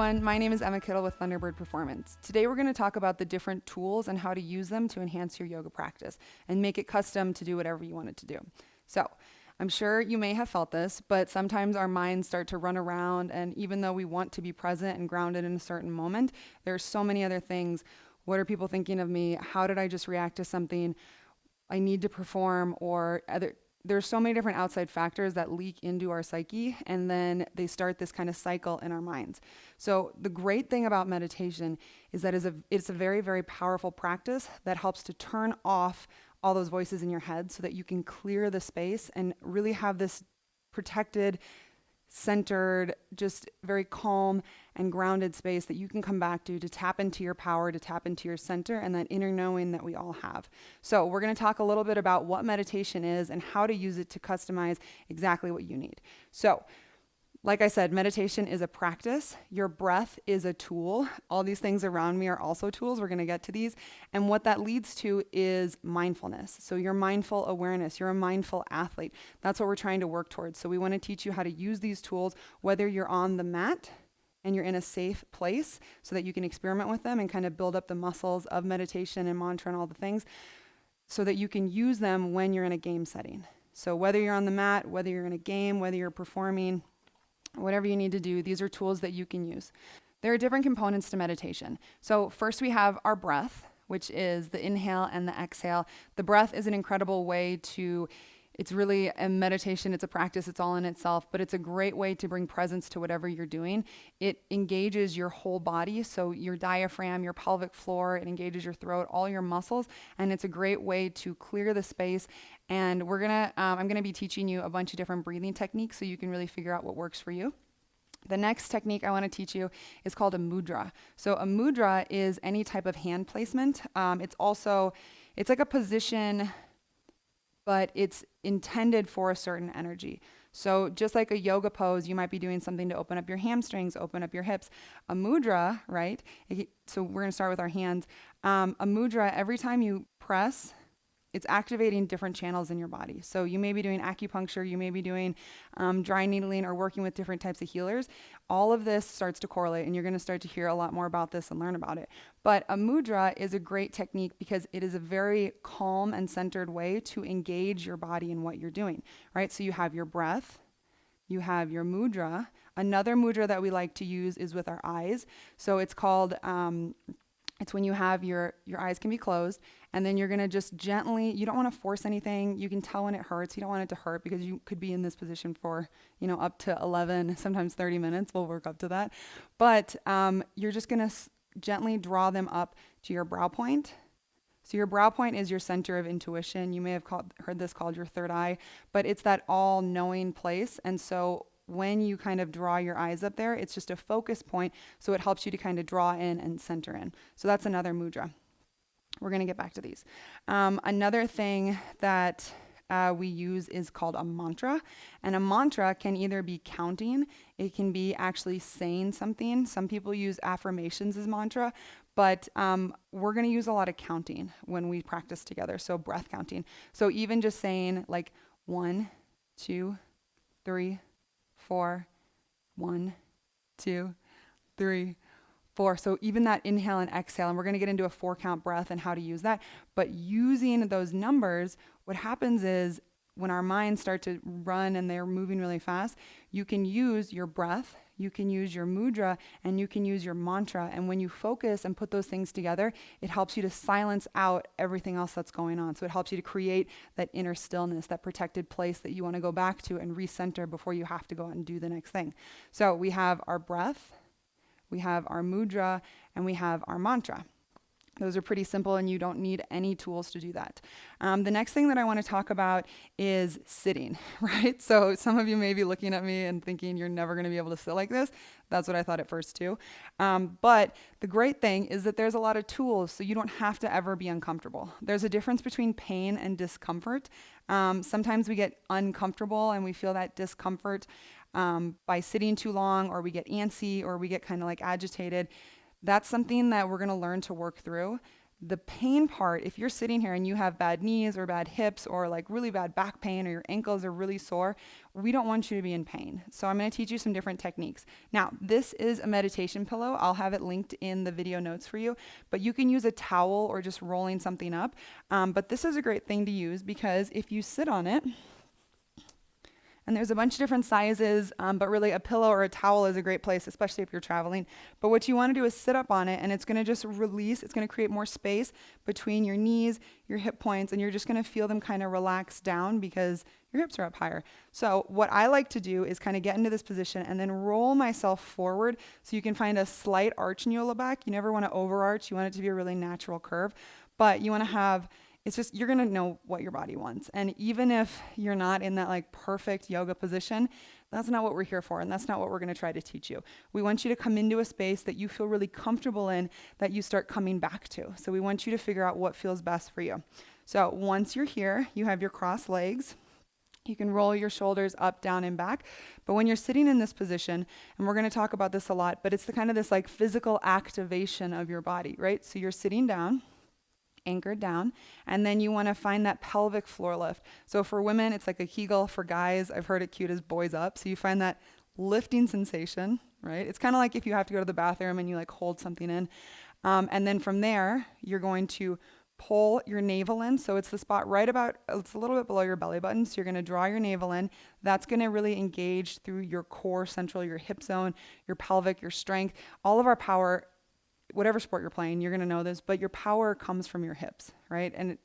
everyone, my name is Emma Kittle with Thunderbird Performance. Today we're going to talk about the different tools and how to use them to enhance your yoga practice and make it custom to do whatever you want it to do. So, I'm sure you may have felt this, but sometimes our minds start to run around, and even though we want to be present and grounded in a certain moment, there's so many other things. What are people thinking of me? How did I just react to something? I need to perform, or there's so many different outside factors that leak into our psyche, and then they start this kind of cycle in our minds. So the great thing about meditation is that it's a very, very powerful practice that helps to turn off all those voices in your head so that you can clear the space and really have this protected, centered, just very calm and grounded space that you can come back to tap into your power, to tap into your center and that inner knowing that we all have. So we're going to talk a little bit about what meditation is and how to use it to customize exactly what you need. So like I said, meditation is a practice. Your breath is a tool. All these things around me are also tools. We're going to get to these. And what that leads to is mindfulness. So your mindful awareness, you're a mindful athlete. That's what we're trying to work towards. So we want to teach you how to use these tools, whether you're on the mat and you're in a safe place so that you can experiment with them and kind of build up the muscles of meditation and mantra and all the things so that you can use them when you're in a game setting. So whether you're on the mat, whether you're in a game, whether you're performing, whatever you need to do, these are tools that you can use. There are different components to meditation. So first we have our breath, which is the inhale and the exhale. The breath is an incredible way it's really a meditation, it's a practice, it's all in itself, but it's a great way to bring presence to whatever you're doing. It engages your whole body, so your diaphragm, your pelvic floor, it engages your throat, all your muscles, and it's a great way to clear the space. And I'm gonna be teaching you a bunch of different breathing techniques so you can really figure out what works for you. The next technique I want to teach you is called a mudra. So a mudra is any type of hand placement. It's like a position, but it's intended for a certain energy. So just like a yoga pose, you might be doing something to open up your hamstrings, open up your hips. A mudra, right? So we're going to start with our hands. A mudra, every time you press, it's activating different channels in your body. So you may be doing acupuncture, you may be doing dry needling or working with different types of healers. All of this starts to correlate, and you're going to start to hear a lot more about this and learn about it. But a mudra is a great technique because it is a very calm and centered way to engage your body in what you're doing, right? So you have your breath, you have your mudra. Another mudra that we like to use is with our eyes. So it's called... It's when you have your eyes can be closed, and then you're going to just gently, you don't want to force anything. You can tell when it hurts. You don't want it to hurt because you could be in this position for, up to 11, sometimes 30 minutes. We'll work up to that. But you're just going to gently draw them up to your brow point. So your brow point is your center of intuition. You may have heard this called your third eye, but it's that all-knowing place. And so when you kind of draw your eyes up there, it's just a focus point, so it helps you to kind of draw in and center in. So that's another mudra. We're going to get back to these. Another thing that we use is called a mantra, and a mantra can either be counting, it can be actually saying something. Some people use affirmations as mantra, but we're going to use a lot of counting when we practice together, so breath counting. So even just saying like 1, 2, 3, 4, 1, 2, 3, 4. So even that inhale and exhale, and we're going to get into a 4-count breath and how to use that. But using those numbers, what happens is when our minds start to run and they're moving really fast, you can use your breath, you can use your mudra, and you can use your mantra. And when you focus and put those things together, it helps you to silence out everything else that's going on. So it helps you to create that inner stillness, that protected place that you want to go back to and recenter before you have to go out and do the next thing. So we have our breath, we have our mudra, and we have our mantra. Those are pretty simple, and you don't need any tools to do that. The next thing that I want to talk about is sitting, right? So some of you may be looking at me and thinking you're never going to be able to sit like this. That's what I thought at first too. But the great thing is that there's a lot of tools, so you don't have to ever be uncomfortable. There's a difference between pain and discomfort. Sometimes we get uncomfortable and we feel that discomfort by sitting too long, or we get antsy, or we get kind of like agitated. That's something that we're going to learn to work through. The pain part, if you're sitting here and you have bad knees or bad hips or like really bad back pain or your ankles are really sore, we don't want you to be in pain. So I'm going to teach you some different techniques. Now, this is a meditation pillow. I'll have it linked in the video notes for you, but you can use a towel or just rolling something up. But this is a great thing to use because if you sit on it, and there's a bunch of different sizes, but really a pillow or a towel is a great place, especially if you're traveling. But what you want to do is sit up on it, and it's going to just release. It's going to create more space between your knees, your hip points, and you're just going to feel them kind of relax down because your hips are up higher. So what I like to do is kind of get into this position and then roll myself forward so you can find a slight arch in your low back. You never want to overarch. You want it to be a really natural curve, but you want to have it's just, you're going to know what your body wants. And even if you're not in that like perfect yoga position, that's not what we're here for. And that's not what we're going to try to teach you. We want you to come into a space that you feel really comfortable in, that you start coming back to. So we want you to figure out what feels best for you. So once you're here, you have your crossed legs. You can roll your shoulders up, down, and back. But when you're sitting in this position, and we're going to talk about this a lot, but it's the kind of this like physical activation of your body, right? So you're sitting down, anchored down, and then you want to find that pelvic floor lift. So for women, it's like a Kegel. For guys, I've heard it cute as boys up. So you find that lifting sensation, right? It's kind of like if you have to go to the bathroom and you like hold something in. And then from there, you're going to pull your navel in. So it's the spot right about, it's a little bit below your belly button. So you're going to draw your navel in. That's going to really engage through your core central, your hip zone, your pelvic, your strength. All of our power, whatever sport you're playing, you're going to know this, but your power comes from your hips, right? And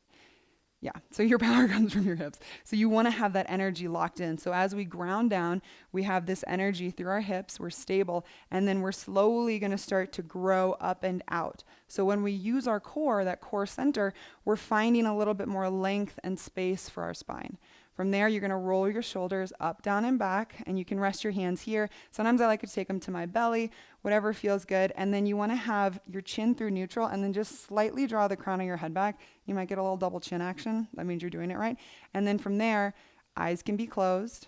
so your power comes from your hips. So you want to have that energy locked in. So as we ground down, we have this energy through our hips, we're stable, and then we're slowly going to start to grow up and out. So when we use our core, that core center, we're finding a little bit more length and space for our spine. From there, you're going to roll your shoulders up, down, and back, and you can rest your hands here. Sometimes I like to take them to my belly, whatever feels good. And then you want to have your chin through neutral and then just slightly draw the crown of your head back. You might get a little double chin action. That means you're doing it right. And then from there, eyes can be closed,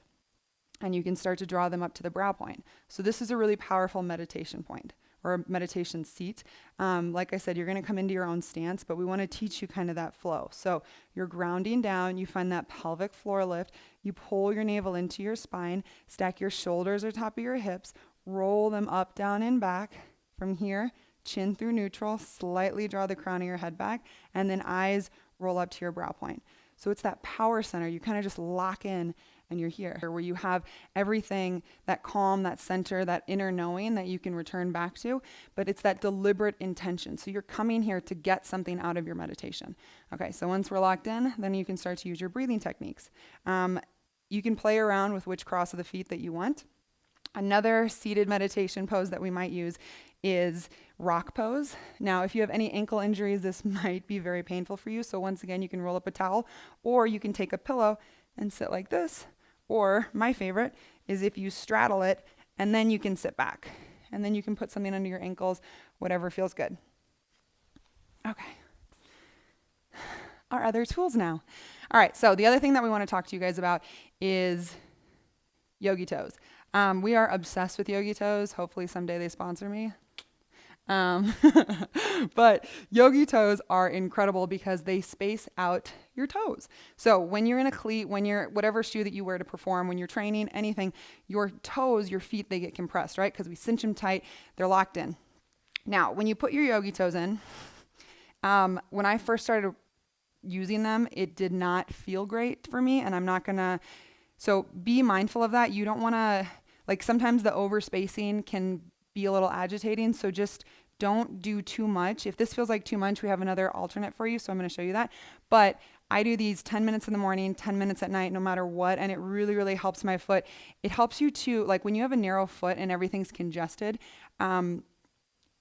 and you can start to draw them up to the brow point. So this is a really powerful meditation point, or a meditation seat. Like I said, you're going to come into your own stance, but we want to teach you kind of that flow. So you're grounding down, you find that pelvic floor lift, you pull your navel into your spine, stack your shoulders on top of your hips, roll them up, down, and back. From here, chin through neutral, slightly draw the crown of your head back, and then eyes roll up to your brow point. So it's that power center. You kind of just lock in and you're here, where you have everything, that calm, that center, that inner knowing that you can return back to, but it's that deliberate intention. So you're coming here to get something out of your meditation. Okay, so once we're locked in, then you can start to use your breathing techniques. You can play around with which cross of the feet that you want. Another seated meditation pose that we might use is rock pose. Now, if you have any ankle injuries, this might be very painful for you. So once again, you can roll up a towel, or you can take a pillow and sit like this. Or my favorite is if you straddle it and then you can sit back. And then you can put something under your ankles, whatever feels good. Okay. Our other tools now. All right, so the other thing that we want to talk to you guys about is Yogi Toes. We are obsessed with Yogi Toes. Hopefully someday they sponsor me. But Yogi Toes are incredible because they space out your toes. So when you're in a cleat, when you're whatever shoe that you wear to perform, when you're training, anything, your toes, your feet, they get compressed, right? Because we cinch them tight, they're locked in. Now, when you put your Yogi Toes in, when I first started using them, it did not feel great for me, and I'm not gonna, so be mindful of that. You don't wanna, like sometimes the overspacing can be a little agitating, so just don't do too much. If this feels like too much, we have another alternate for you, so I'm going to show you that. But I do these 10 minutes in the morning, 10 minutes at night, no matter what, and it really, really helps my foot. It helps you to, like when you have a narrow foot and everything's congested,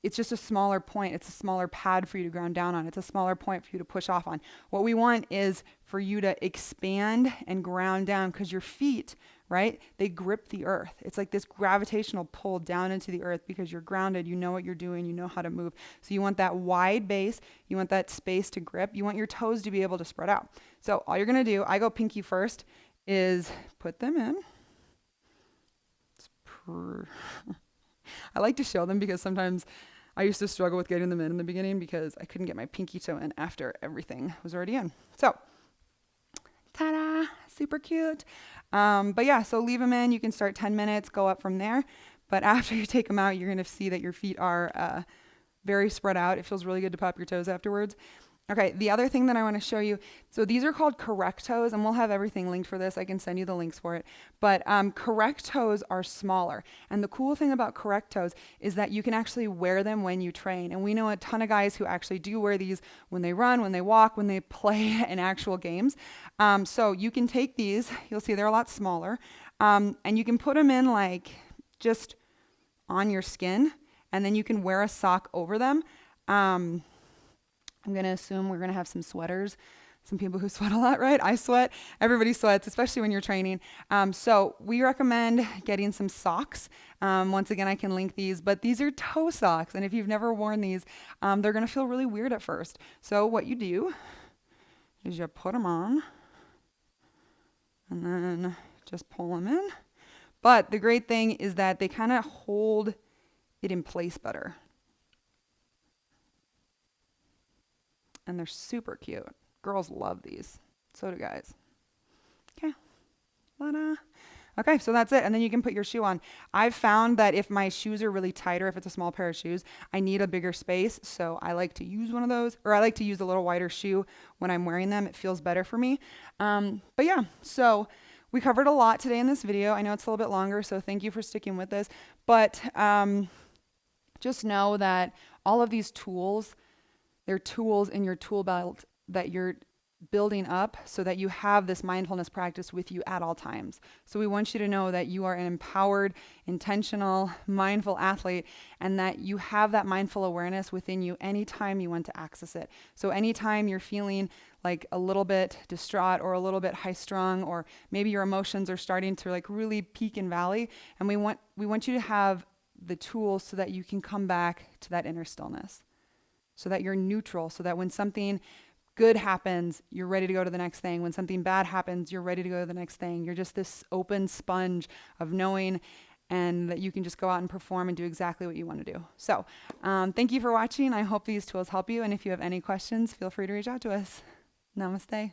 it's just a smaller point. It's a smaller pad for you to ground down on. It's a smaller point for you to push off on. What we want is for you to expand and ground down, because your feet, right, they grip the earth. It's like this gravitational pull down into the earth because you're grounded. You know what you're doing. You know how to move. So you want that wide base. You want that space to grip. You want your toes to be able to spread out. So all you're going to do, I go pinky first, is put them in. I like to show them because sometimes I used to struggle with getting them in the beginning because I couldn't get my pinky toe in after everything was already in. So, ta-da, super cute. But yeah, so leave them in. You can start 10 minutes, go up from there. But after you take them out, you're going to see that your feet are very spread out. It feels really good to pop your toes afterwards. Okay, the other thing that I want to show you, so these are called correct toes, and we'll have everything linked for this. I can send you the links for it. But correct toes are smaller. And the cool thing about correct toes is that you can actually wear them when you train. And we know a ton of guys who actually do wear these when they run, when they walk, when they play in actual games. So you can take these, you'll see they're a lot smaller, and you can put them in like just on your skin, and then you can wear a sock over them. I'm going to assume we're going to have some sweaters, some people who sweat a lot, right? I sweat. Everybody sweats, especially when you're training. So we recommend getting some socks. Once again, I can link these, but these are toe socks. And if you've never worn these, they're going to feel really weird at first. So what you do is you put them on and then just pull them in. But the great thing is that they kind of hold it in place better. And they're super cute. Girls love these. So do guys. Okay. Ta-da. Okay, so that's it. And then you can put your shoe on. I've found that if my shoes are really tight or if it's a small pair of shoes, I need a bigger space. So I like to use one of those, or I like to use a little wider shoe when I'm wearing them. It feels better for me. But yeah, so we covered a lot today in this video. I know it's a little bit longer, so thank you for sticking with this. But just know that all of these tools, they're tools in your tool belt that you're building up so that you have this mindfulness practice with you at all times. So we want you to know that you are an empowered, intentional, mindful athlete, and that you have that mindful awareness within you anytime you want to access it. So anytime you're feeling like a little bit distraught or a little bit high strung, or maybe your emotions are starting to like really peak and valley, and we want you to have the tools so that you can come back to that inner stillness. So that you're neutral, so that when something good happens, you're ready to go to the next thing. When something bad happens, you're ready to go to the next thing. You're just this open sponge of knowing, and that you can just go out and perform and do exactly what you want to do. So thank you for watching. I hope these tools help you. And if you have any questions, feel free to reach out to us. Namaste.